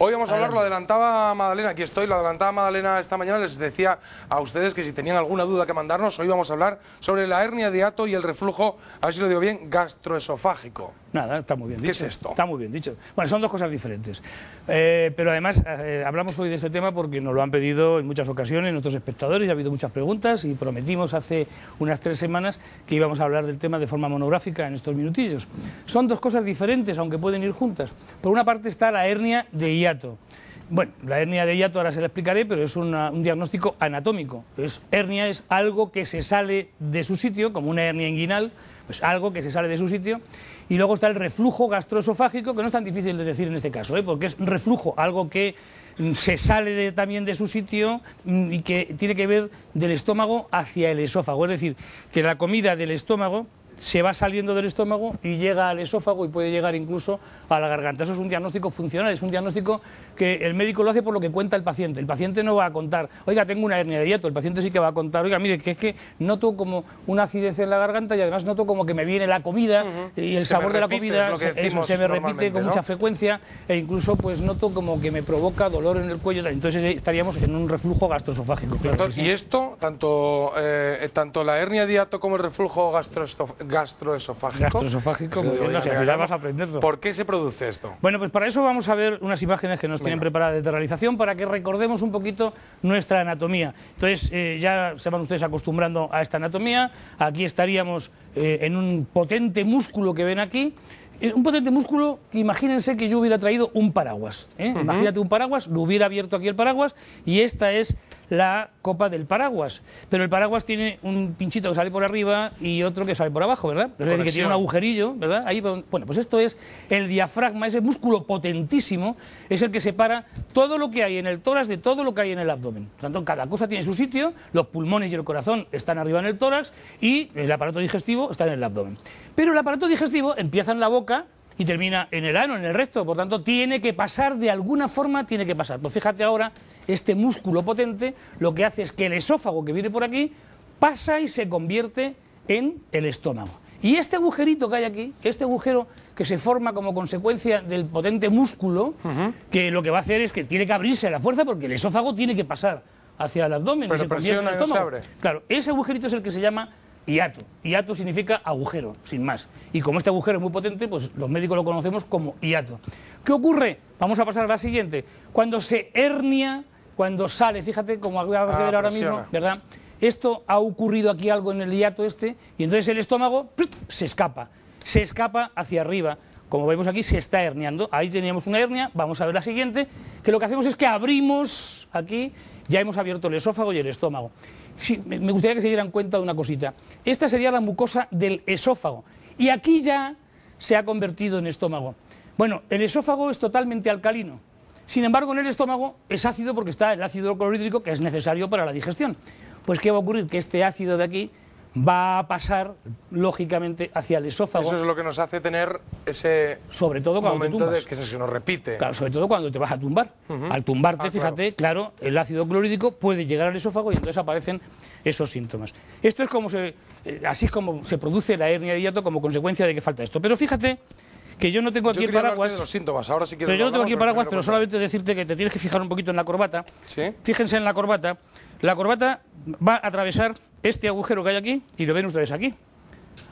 Hoy vamos a hablar, lo adelantaba Madalena, aquí estoy, lo adelantaba Madalena esta mañana, les decía a ustedes que si tenían alguna duda que mandarnos, hoy vamos a hablar sobre la hernia de hiato y el reflujo, a ver si lo digo bien, gastroesofágico. Nada, está muy bien dicho. ¿Qué es esto? Está muy bien dicho. Bueno, son dos cosas diferentes. Pero además, hablamos hoy de este tema porque nos lo han pedido en muchas ocasiones nuestros espectadores, ha habido muchas preguntas y prometimos hace unas 3 semanas que íbamos a hablar del tema de forma monográfica en estos minutillos. Son dos cosas diferentes, aunque pueden ir juntas. Por una parte está la hernia de hiato. Bueno, la hernia de hiato ahora se la explicaré, pero es un diagnóstico anatómico. Hernia es algo que se sale de su sitio, como una hernia inguinal, pues algo que se sale de su sitio. Y luego está el reflujo gastroesofágico, que no es tan difícil de decir en este caso, porque es reflujo, algo que se sale también de su sitio y que tiene que ver del estómago hacia el esófago. Es decir, que la comida del estómago se va saliendo del estómago y llega al esófago y puede llegar incluso a la garganta. Eso es un diagnóstico funcional, es un diagnóstico que el médico lo hace por lo que cuenta el paciente. El paciente no va a contar, oiga, tengo una hernia de hiato. El paciente sí que va a contar, oiga, mire, que es que noto como una acidez en la garganta y además noto como que me viene la comida y el sabor de la comida se me repite con mucha frecuencia e incluso pues noto como que me provoca dolor en el cuello. Entonces estaríamos en un reflujo gastroesofágico. Claro, y esto, tanto la hernia de hiato como el reflujo gastroesofágico, vas a aprenderlo. ¿Por qué se produce esto? Bueno, pues para eso vamos a ver unas imágenes que nos tienen preparadas de realización para que recordemos un poquito nuestra anatomía. Entonces, ya se van ustedes acostumbrando a esta anatomía. Aquí estaríamos en un potente músculo que ven aquí. Un potente músculo que imagínense que yo hubiera traído un paraguas. Imagínate un paraguas, lo hubiera abierto aquí el paraguas y esta es la copa del paraguas. Pero el paraguas tiene un pinchito que sale por arriba y otro que sale por abajo, ¿verdad? Es decir, que tiene un agujerillo, ¿verdad? Ahí, bueno, pues esto es el diafragma, ese músculo potentísimo, es el que separa todo lo que hay en el tórax de todo lo que hay en el abdomen. Por tanto, cada cosa tiene su sitio, los pulmones y el corazón están arriba en el tórax y el aparato digestivo está en el abdomen. Pero el aparato digestivo empieza en la boca y termina en el ano, en el recto, por tanto tiene que pasar, de alguna forma tiene que pasar. Pues fíjate ahora, este músculo potente lo que hace es que el esófago que viene por aquí pasa y se convierte en el estómago. Y este agujerito que hay aquí, este agujero que se forma como consecuencia del potente músculo, que lo que va a hacer es que tiene que abrirse a la fuerza porque el esófago tiene que pasar hacia el abdomen y se convierte en el estómago. Claro, ese agujerito es el que se llama hiato. Hiato significa agujero, sin más. Y como este agujero es muy potente, pues los médicos lo conocemos como hiato. ¿Qué ocurre? Vamos a pasar a la siguiente. Cuando se hernia, cuando sale, fíjate como acabas de ver ahora mismo, ¿verdad? Esto ha ocurrido aquí algo en el hiato y entonces el estómago se escapa hacia arriba. Como vemos aquí, se está herniando. Ahí teníamos una hernia, vamos a ver la siguiente, que lo que hacemos es que abrimos aquí, ya hemos abierto el esófago y el estómago. Sí, me gustaría que se dieran cuenta de una cosita. Esta sería la mucosa del esófago. Y aquí ya se ha convertido en estómago. Bueno, el esófago es totalmente alcalino. Sin embargo, en el estómago es ácido porque está el ácido clorhídrico que es necesario para la digestión. Pues, ¿qué va a ocurrir? Que este ácido de aquí va a pasar, lógicamente, hacia el esófago. Eso es lo que nos hace tener ese sobre todo cuando momento de que se nos repite. Claro, sobre todo cuando te vas a tumbar. Al tumbarte, fíjate, claro, el ácido clorhídrico puede llegar al esófago y entonces aparecen esos síntomas. Esto es como así es como se produce la hernia de hiato como consecuencia de que falta esto. Pero fíjate que yo no tengo aquí el paraguas. De los síntomas. Ahora sí pero yo no tengo aquí el paraguas, pero solamente decirte que te tienes que fijar un poquito en la corbata. ¿Sí? Fíjense en la corbata. La corbata va a atravesar este agujero que hay aquí, y lo ven ustedes aquí.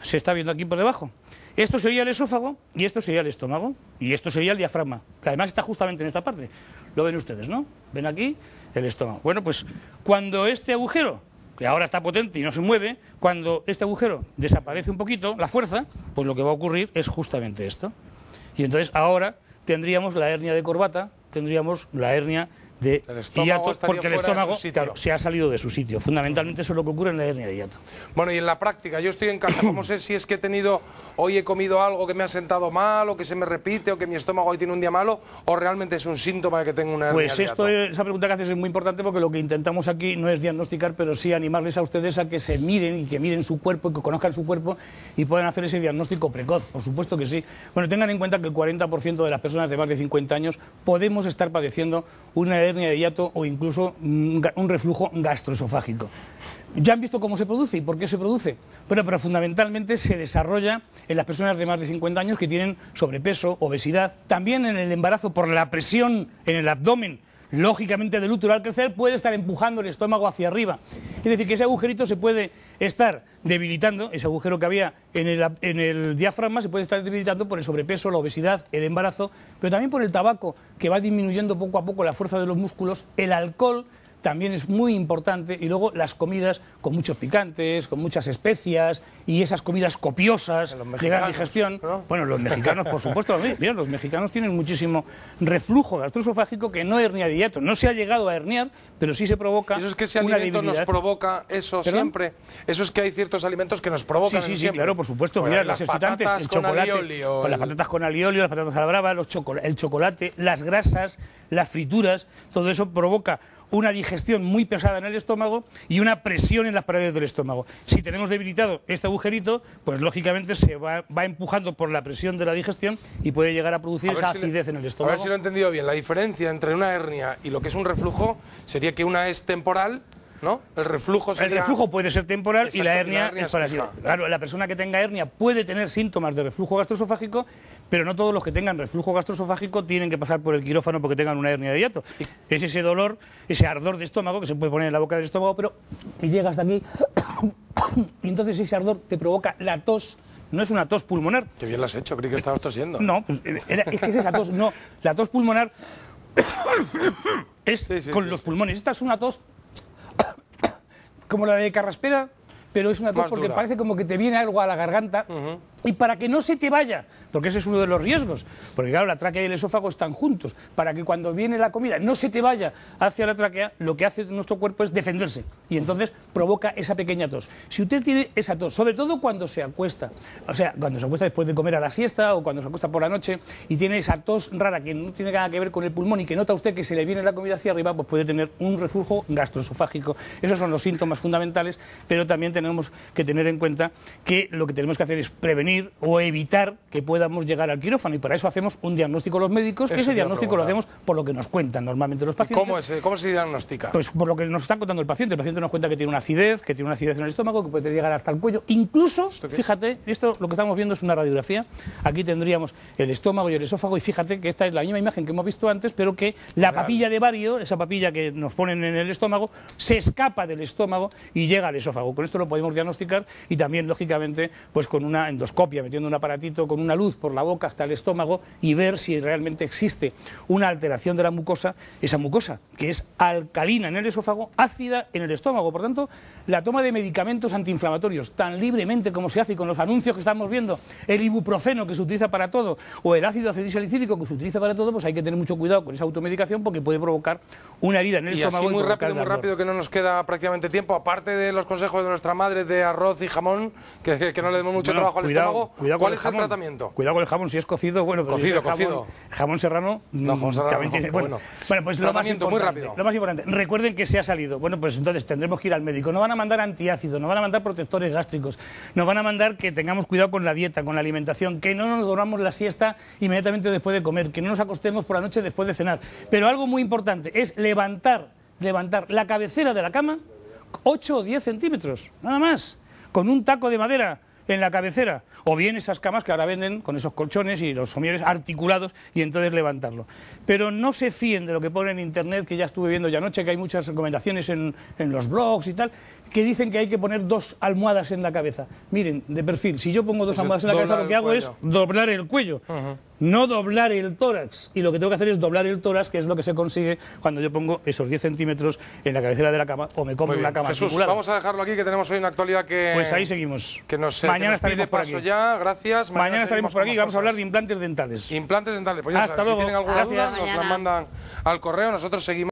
Se está viendo aquí por debajo. Esto sería el esófago, y esto sería el estómago, y esto sería el diafragma, que además está justamente en esta parte. Lo ven ustedes, ¿no? Ven aquí el estómago. Bueno, pues cuando este agujero, que ahora está potente y no se mueve, cuando este agujero desaparece un poquito, la fuerza, pues lo que va a ocurrir es justamente esto. Y entonces ahora tendríamos la hernia de corbata, tendríamos la hernia de hiato, porque el estómago, claro, se ha salido de su sitio. Fundamentalmente eso es lo que ocurre en la hernia de hiato. Bueno, y en la práctica, yo estoy en casa, ¿cómo sé si es que hoy he comido algo que me ha sentado mal, o que se me repite, o que mi estómago hoy tiene un día malo, o realmente es un síntoma de que tengo una hernia de hiato? Pues esa pregunta que haces es muy importante porque lo que intentamos aquí no es diagnosticar, pero sí animarles a ustedes a que se miren y que miren su cuerpo y que conozcan su cuerpo y puedan hacer ese diagnóstico precoz, por supuesto que sí. Bueno, tengan en cuenta que el 40% de las personas de más de 50 años podemos estar padeciendo una hernia de hiato o incluso un reflujo gastroesofágico. Ya han visto cómo se produce y por qué se produce. Bueno, pero fundamentalmente se desarrolla en las personas de más de 50 años que tienen sobrepeso, obesidad, también en el embarazo por la presión en el abdomen. Lógicamente del útero al crecer puede estar empujando el estómago hacia arriba. Es decir, que ese agujerito se puede estar debilitando, ese agujero que había en el diafragma se puede estar debilitando por el sobrepeso, la obesidad, el embarazo, pero también por el tabaco, que va disminuyendo poco a poco la fuerza de los músculos, el alcohol también es muy importante, y luego las comidas con muchos picantes, con muchas especias y esas comidas copiosas de gran digestión. ¿No? Bueno, los mexicanos, por supuesto, mira, los mexicanos tienen muchísimo reflujo gastroesofágico, que no hernia de hiato. No se ha llegado a herniar, pero sí se provoca. ¿Eso es que ese alimento nos provoca eso siempre? ¿Eso es que hay ciertos alimentos que nos provocan sí, siempre? Claro, por supuesto. Mira, las excitantes, el chocolate, con las patatas con alioli, las patatas a la brava, el chocolate, las grasas, las frituras, todo eso provoca una digestión muy pesada en el estómago y una presión en las paredes del estómago. Si tenemos debilitado este agujerito, pues lógicamente se va empujando por la presión de la digestión y puede llegar a producir esa acidez en el estómago. A ver si lo he entendido bien. La diferencia entre una hernia y lo que es un reflujo sería que una es temporal, ¿no? El reflujo puede ser temporal. Exacto, y la hernia es para siempre. Claro, la persona que tenga hernia puede tener síntomas de reflujo gastroesofágico, pero no todos los que tengan reflujo gastroesofágico tienen que pasar por el quirófano porque tengan una hernia de hiato. Es ese dolor, ese ardor de estómago que se puede poner en la boca del estómago, pero y llega hasta aquí y entonces ese ardor te provoca la tos. No es una tos pulmonar. Qué bien lo has hecho, creí que estabas tosiendo. No, pues, es que es esa tos. No, la tos pulmonar es con los pulmones. Esta es una tos como la de Carraspera, pero es una tos porque parece como que te viene algo a la garganta. Y para que no se te vaya, porque ese es uno de los riesgos, porque claro, la tráquea y el esófago están juntos, para que cuando viene la comida no se te vaya hacia la tráquea, lo que hace nuestro cuerpo es defenderse, y entonces provoca esa pequeña tos. Si usted tiene esa tos, sobre todo cuando se acuesta, o sea, cuando se acuesta después de comer a la siesta, o cuando se acuesta por la noche, y tiene esa tos rara que no tiene nada que ver con el pulmón, y que nota usted que se le viene la comida hacia arriba, pues puede tener un reflujo gastroesofágico. Esos son los síntomas fundamentales, pero también tenemos que tener en cuenta que lo que tenemos que hacer es prevenir o evitar que podamos llegar al quirófano, y para eso hacemos un diagnóstico los médicos, que ese diagnóstico lo hacemos por lo que nos cuentan normalmente los pacientes. ¿Cómo se diagnostica? Pues por lo que nos está contando el paciente. El paciente nos cuenta que tiene una acidez en el estómago, que puede llegar hasta el cuello. Incluso, fíjate, esto lo que estamos viendo es una radiografía. Aquí tendríamos el estómago y el esófago, y fíjate que esta es la misma imagen que hemos visto antes, pero que la papilla de Vario, esa papilla que nos ponen en el estómago, se escapa del estómago y llega al esófago. Con esto lo podemos diagnosticar, y también, lógicamente, pues con una endoscopia, metiendo un aparatito con una luz por la boca hasta el estómago, y ver si realmente existe una alteración de la mucosa, esa mucosa que es alcalina en el esófago, ácida en el estómago. Por tanto, la toma de medicamentos antiinflamatorios tan libremente como se hace, y con los anuncios que estamos viendo, el ibuprofeno que se utiliza para todo, o el ácido acetilsalicílico que se utiliza para todo, pues hay que tener mucho cuidado con esa automedicación, porque puede provocar una herida en el estómago. Y así muy rápido, que no nos queda prácticamente tiempo, aparte de los consejos de nuestra madre de arroz y jamón, que no le demos mucho trabajo al estómago. ¿Cuál es el tratamiento? Cuidado con el jamón, si es cocido, bueno, pero cocido. Jamón serrano, también tiene, bueno, pues tratamiento muy rápido. Lo más importante, recuerden que se ha salido. Bueno, pues entonces tendremos que ir al médico. Nos van a mandar antiácidos, nos van a mandar protectores gástricos, nos van a mandar que tengamos cuidado con la dieta, con la alimentación, que no nos dormamos la siesta inmediatamente después de comer, que no nos acostemos por la noche después de cenar. Pero algo muy importante es levantar la cabecera de la cama 8 o 10 centímetros, nada más, con un taco de madera en la cabecera, o bien esas camas que ahora venden con esos colchones y los somieres articulados, y entonces levantarlo. Pero no se fíen de lo que pone en internet, que ya estuve viendo ya anoche, que hay muchas recomendaciones en los blogs y tal, que dicen que hay que poner 2 almohadas en la cabeza. Miren, de perfil, si yo pongo 2 almohadas en la cabeza, lo que hago es doblar el cuello, no doblar el tórax. Y lo que tengo que hacer es doblar el tórax, que es lo que se consigue cuando yo pongo esos 10 centímetros en la cabecera de la cama, o me compro una cama Jesús, articulada. Vamos a dejarlo aquí, que tenemos hoy una actualidad que... Pues ahí seguimos. Mañana estaremos por aquí. Ya, gracias. Mañana estaremos por aquí y vamos a hablar de implantes dentales. Implantes dentales. Pues ya Hasta saben, luego. si tienen alguna duda, nos la mandan al correo. Nosotros seguimos.